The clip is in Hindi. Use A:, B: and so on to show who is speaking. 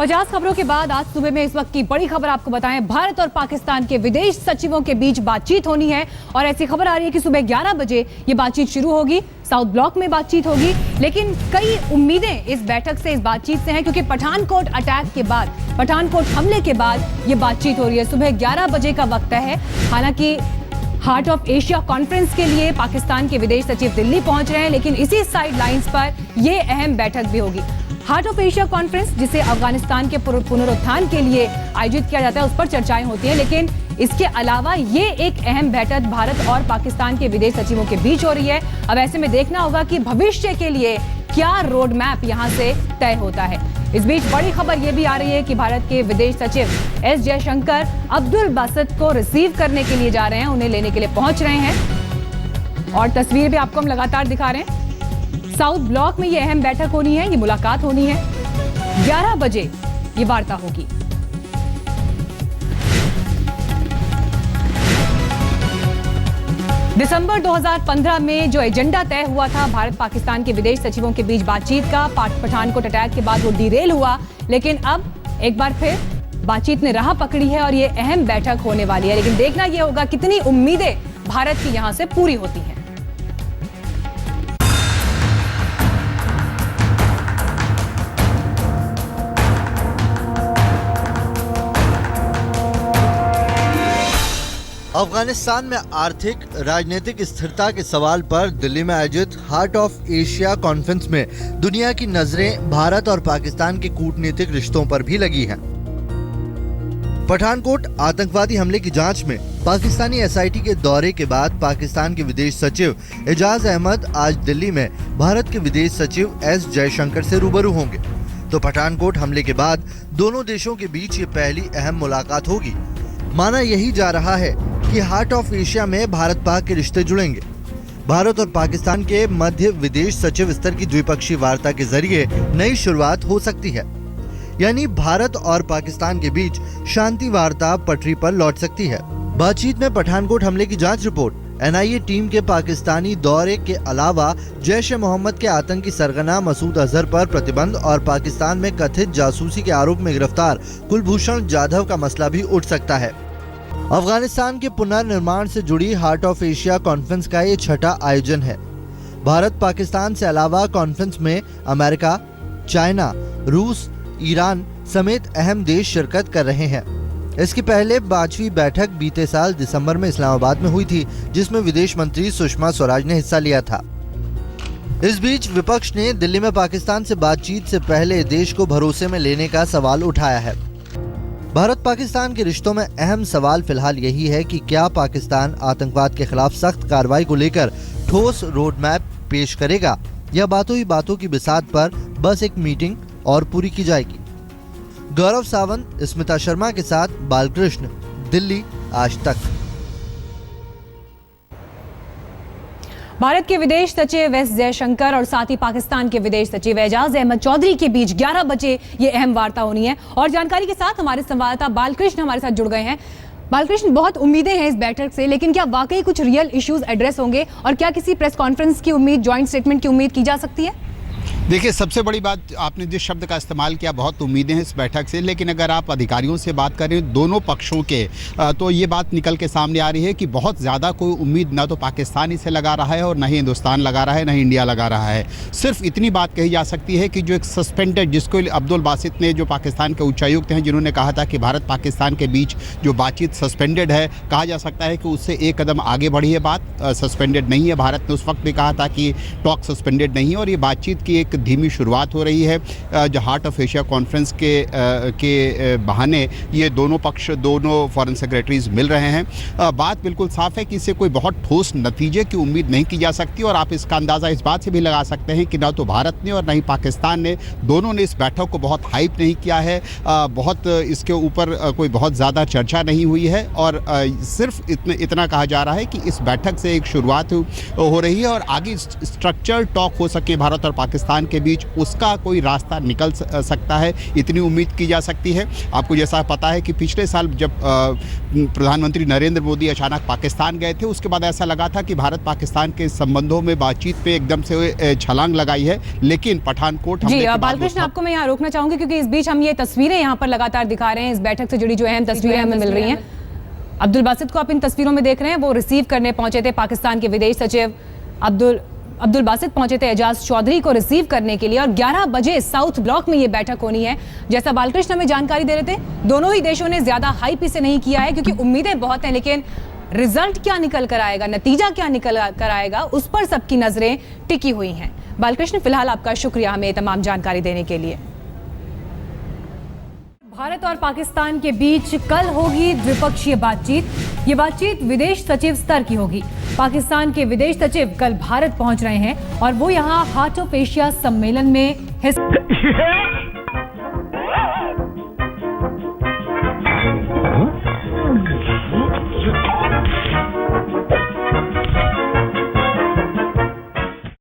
A: 50 खबरों के बाद आज सुबह में इस वक्त की बड़ी खबर आपको बताएं। भारत और पाकिस्तान के विदेश सचिवों के बीच बातचीत होनी है और ऐसी खबर आ रही है कि सुबह 11 बजे ये बातचीत शुरू होगी। साउथ ब्लॉक में बातचीत होगी, लेकिन कई उम्मीदें इस बैठक से, इस बातचीत से हैं, क्योंकि पठानकोट अटैक के बाद, पठानकोट हमले के बाद ये बातचीत हो रही है। सुबह 11 बजे का वक्त है। हालांकि हार्ट ऑफ एशिया कॉन्फ्रेंस के लिए पाकिस्तान के विदेश सचिव दिल्ली पहुंच रहे हैं, लेकिन इसी साइड लाइंस पर यह अहम बैठक भी होगी। हार्ट ऑफ एशिया कॉन्फ्रेंस, जिसे अफगानिस्तान के पुनरुत्थान के लिए आयोजित किया जाता है, उस पर चर्चाएं होती हैं, लेकिन इसके अलावा ये एक अहम बैठक भारत और पाकिस्तान के विदेश सचिवों के बीच हो रही है। अब ऐसे में देखना होगा कि भविष्य के लिए क्या रोड मैप यहां से तय होता है। इस बीच बड़ी खबर यह भी आ रही है कि भारत के विदेश सचिव एस जयशंकर अब्दुल बासित को रिसीव करने के लिए जा रहे हैं, उन्हें लेने के लिए पहुंच रहे हैं और तस्वीर भी आपको हम लगातार दिखा रहे हैं। साउथ ब्लॉक में यह अहम बैठक होनी है, ये मुलाकात होनी है। 11 बजे ये वार्ता होगी। दिसंबर 2015 में जो एजेंडा तय हुआ था भारत पाकिस्तान के विदेश सचिवों के बीच बातचीत का, पठानकोट अटैक के बाद वो डिरेल हुआ, लेकिन अब एक बार फिर बातचीत ने राह पकड़ी है और ये अहम बैठक होने वाली है। लेकिन देखना यह होगा कितनी उम्मीदें भारत की यहां से पूरी होती हैं।
B: अफगानिस्तान में आर्थिक राजनीतिक स्थिरता के सवाल पर दिल्ली में आयोजित हार्ट ऑफ एशिया कॉन्फ्रेंस में दुनिया की नजरें भारत और पाकिस्तान के कूटनीतिक रिश्तों पर भी लगी हैं। पठानकोट आतंकवादी हमले की जांच में पाकिस्तानी एसआईटी के दौरे के बाद पाकिस्तान के विदेश सचिव एजाज अहमद आज दिल्ली में भारत के विदेश सचिव एस जयशंकर से रूबरू होंगे। तो पठानकोट हमले के बाद दोनों देशों के बीच ये पहली अहम मुलाकात होगी। माना यही जा रहा है कि हार्ट ऑफ एशिया में भारत पाक के रिश्ते जुड़ेंगे। भारत और पाकिस्तान के मध्य विदेश सचिव स्तर की द्विपक्षीय वार्ता के जरिए नई शुरुआत हो सकती है, यानी भारत और पाकिस्तान के बीच शांति वार्ता पटरी पर लौट सकती है। बातचीत में पठानकोट हमले की जांच रिपोर्ट, एनआईए टीम के पाकिस्तानी दौरे के अलावा जैश ए मोहम्मद के आतंकी सरगना मसूद अजहर पर प्रतिबंध और पाकिस्तान में कथित जासूसी के आरोप में गिरफ्तार कुलभूषण जाधव का मसला भी उठ सकता है। अफगानिस्तान के पुनर्निर्माण से जुड़ी हार्ट ऑफ एशिया कॉन्फ्रेंस का ये छठा आयोजन है। भारत पाकिस्तान से अलावा कॉन्फ्रेंस में अमेरिका, चाइना, रूस, ईरान समेत अहम देश शिरकत कर रहे हैं। इसकी पहले 5वीं बैठक बीते साल दिसंबर में इस्लामाबाद में हुई थी, जिसमें विदेश मंत्री सुषमा स्वराज ने हिस्सा लिया था। इस बीच विपक्ष ने दिल्ली में पाकिस्तान से बातचीत से पहले देश को भरोसे में लेने का सवाल उठाया है। भारत पाकिस्तान के रिश्तों में अहम सवाल फिलहाल यही है कि क्या पाकिस्तान आतंकवाद के खिलाफ सख्त कार्रवाई को लेकर ठोस रोड मैप पेश करेगा या बातों ही बातों की बिसात पर बस एक मीटिंग और पूरी की जाएगी। गौरव सावंत, स्मिता शर्मा के साथ बालकृष्ण, दिल्ली, आज तक।
A: भारत के विदेश सचिव एस जयशंकर और साथ ही पाकिस्तान के विदेश सचिव एजाज अहमद चौधरी के बीच 11 बजे ये अहम वार्ता होनी है। और जानकारी के साथ हमारे संवाददाता बालकृष्ण हमारे साथ जुड़ गए हैं। बालकृष्ण, बहुत उम्मीदें हैं इस बैठक से, लेकिन क्या वाकई कुछ रियल इश्यूज एड्रेस होंगे और क्या किसी प्रेस कॉन्फ्रेंस की उम्मीद, ज्वाइंट स्टेटमेंट की उम्मीद की जा सकती है?
C: देखिए, सबसे बड़ी बात आपने जिस शब्द का इस्तेमाल किया, बहुत उम्मीदें हैं इस बैठक से, लेकिन अगर आप अधिकारियों से बात करें दोनों पक्षों के, तो ये बात निकल के सामने आ रही है कि बहुत ज़्यादा कोई उम्मीद ना तो पाकिस्तान इसे लगा रहा है और ना ही हिंदुस्तान लगा रहा है, ना ही इंडिया लगा रहा है। सिर्फ इतनी बात कही जा सकती है कि जो एक सस्पेंडेड, जिसको अब्दुल बासित ने, जो पाकिस्तान के उच्चायुक्त हैं, जिन्होंने कहा था कि भारत पाकिस्तान के बीच जो बातचीत सस्पेंडेड है, कहा जा सकता है कि उससे एक कदम आगे बढ़ी है बात, सस्पेंडेड नहीं है। भारत ने उस वक्त भी कहा था कि टॉक सस्पेंडेड नहीं है और ये बातचीत की एक धीमी शुरुआत हो रही है। जो हार्ट ऑफ एशिया कॉन्फ्रेंस के बहाने ये दोनों पक्ष, दोनों फॉरेन सेक्रेटरीज मिल रहे हैं। बात बिल्कुल साफ है कि इससे कोई बहुत ठोस नतीजे की उम्मीद नहीं की जा सकती और आप इसका अंदाज़ा इस बात से भी लगा सकते हैं कि ना तो भारत ने और ना ही पाकिस्तान ने, दोनों ने इस बैठक को बहुत हाइप नहीं किया है, बहुत इसके ऊपर कोई बहुत ज़्यादा चर्चा नहीं हुई है और सिर्फ इतना कहा जा रहा है कि इस बैठक से एक शुरुआत हो रही है और आगे स्ट्रक्चर टॉक हो सके भारत और पाकिस्तान पाकिस्तान के बीच उसका कोई रास्ता निकल सकता है, इतनी उम्मीद की जा सकती है। आपको जैसा पता है कि पिछले साल जब प्रधानमंत्री नरेंद्र मोदी अचानक पाकिस्तान गए थे, उसके बाद ऐसा लगा था कि भारत पाकिस्तान के संबंधों में बातचीत पे एकदम से छलांग लगाई है, लेकिन पठानकोट हमले के बाद
A: बालकृष्ण, आपको मैं यहाँ रोकना चाहूंगी क्योंकि इस बीच हम ये तस्वीरें यहाँ पर लगातार दिखा रहे हैं। इस बैठक से जुड़ी जो अहम तस्वीरें हमें मिल रही हैं। अब्दुल बासित को आप इन तस्वीरों में देख रहे हैं, वो रिसीव करने पहुंचे थे पाकिस्तान के विदेश सचिव अब्दुल बासित पहुंचे थे एजाज चौधरी को रिसीव करने के लिए, और 11 बजे साउथ ब्लॉक में ये बैठक होनी है। जैसा बालकृष्ण हमें जानकारी दे रहे थे, दोनों ही देशों ने ज्यादा हाइप इसे नहीं किया है क्योंकि उम्मीदें बहुत हैं, लेकिन रिजल्ट क्या निकल कर आएगा, नतीजा क्या निकल कर आएगा, उस पर सबकी नजरें टिकी हुई हैं। बालकृष्ण, फिलहाल आपका शुक्रिया हमें तमाम जानकारी देने के लिए। भारत और पाकिस्तान के बीच कल होगी द्विपक्षीय बातचीत। ये बातचीत विदेश सचिव स्तर की होगी। पाकिस्तान के विदेश सचिव कल भारत पहुंच रहे हैं और वो यहां हार्ट ऑफ एशिया सम्मेलन में हिस्सा